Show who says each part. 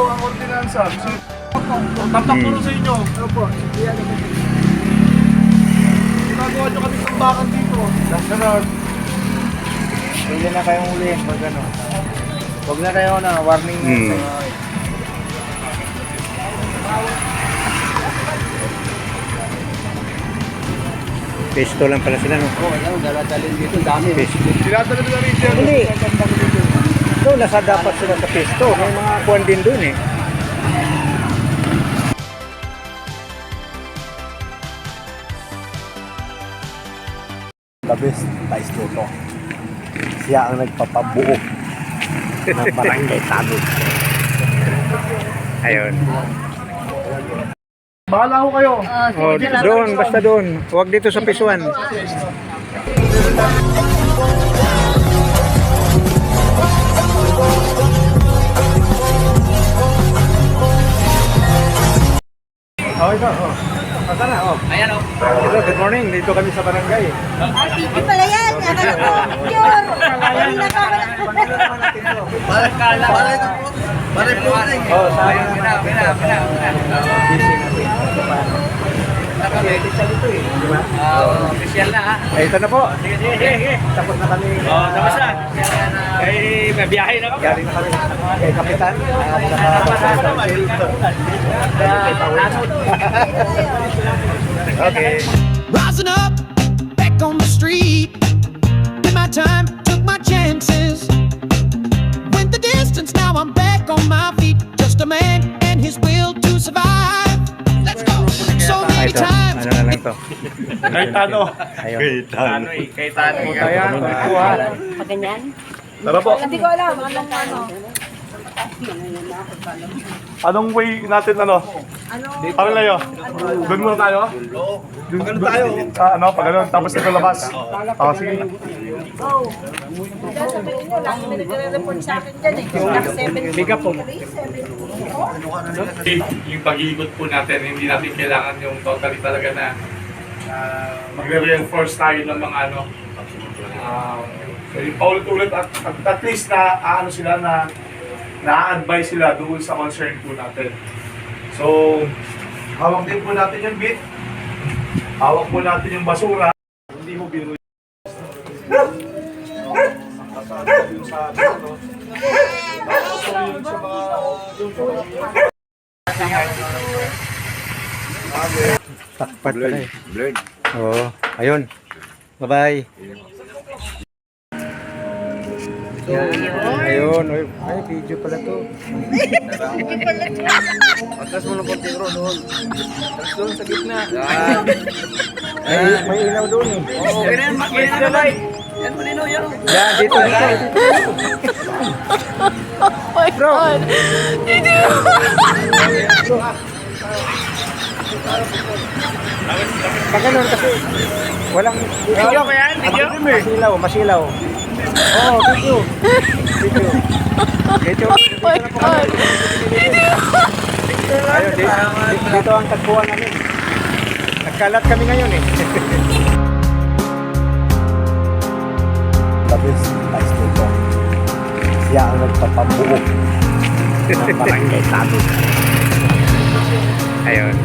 Speaker 1: ang ordinansa. Tatak ko na sa inyo.
Speaker 2: Opo.
Speaker 1: Ginagawa nyo kami tambakan dito.
Speaker 2: Sunod. Hindi na kayong uli. Pag ano. Huwag na kayo na. Warning na.
Speaker 3: Pesto lang pala sila, no?
Speaker 2: Oo, dala-dalin dito. Dami.
Speaker 1: Dinadala nila rin dyan.
Speaker 3: Hindi. So, nasa dapat sila sa pesto. May mga kuwan din dun, eh.
Speaker 2: The best tais dito. Siya ang nagpapabuo ng barangay Tanod.
Speaker 3: Ayun.
Speaker 1: Bahala ko kayo.
Speaker 3: Oh, doon, basta doon. Huwag dito sa Pisuan.
Speaker 1: Okay ka. Asa na?
Speaker 2: Ayan o.
Speaker 1: Hello, good morning. Dito kami sa barangay.
Speaker 4: Hindi pala yan. Akala ko, picture. Hindi na ka.
Speaker 1: Oh, sayang.
Speaker 2: Official na ha.
Speaker 1: Ay, ito na po.
Speaker 2: Sige.
Speaker 1: Tapos na kami.
Speaker 2: Tapos na. Eh, may biyahe na kami.
Speaker 1: Galing na kami kay Kapitan. Okay.
Speaker 5: Rising up, back on the street. Did my time, took my chances. Went the distance, now I'm back on my feet. Just a man and his will to survive. Let's go. So many
Speaker 3: Ito,
Speaker 5: times.
Speaker 3: ano na lang to.
Speaker 1: Kahit ano.
Speaker 3: Ayun.
Speaker 2: Kay Tano.
Speaker 1: Kaya, kuha.
Speaker 4: Paganyan?
Speaker 1: Tara po.
Speaker 4: Hindi ko alam. Anong ano?
Speaker 1: Anong way natin ano? Ano layo? Doon muna tayo? Doon tayo. Ano, pag ano, tapos ito labas. Sige.
Speaker 4: Oh. Sasabihin nyo, lagi may nagre-report sa akin dyan eh. Black 7.
Speaker 3: Biga po.
Speaker 6: Yung pag-iikot po natin, hindi natin kailangan yung totally talaga na magre-reinforce tayo ng mga ano. So yung paulit-ulit at least na ano sila na-advise sila doon sa concern po natin. So, hawak din po natin yung bit. Hawak po natin yung basura. Hindi mo biro yung sa ano.
Speaker 3: Takpat pala eh. Oo. Ayun. Bye-bye. Ayun. Ay, video pala to.
Speaker 2: Atras mo ng konting ro doon. Atras doon sa gitna.
Speaker 3: May ilaw doon eh.
Speaker 2: Oo, ganyan na bay. Yan mo nino, yan.
Speaker 3: Yan, dito. Bro. Pagano'n kasi walang
Speaker 2: Video ba yan? Video?
Speaker 3: masilaw. Oo, video. Dito na po kami. Ayun, dito ang tagpuan namin. Nagkalat kami ngayon eh.
Speaker 2: The best tais dito. Siya ang nagpapabuo ng barangay Tanod.
Speaker 3: Ayun.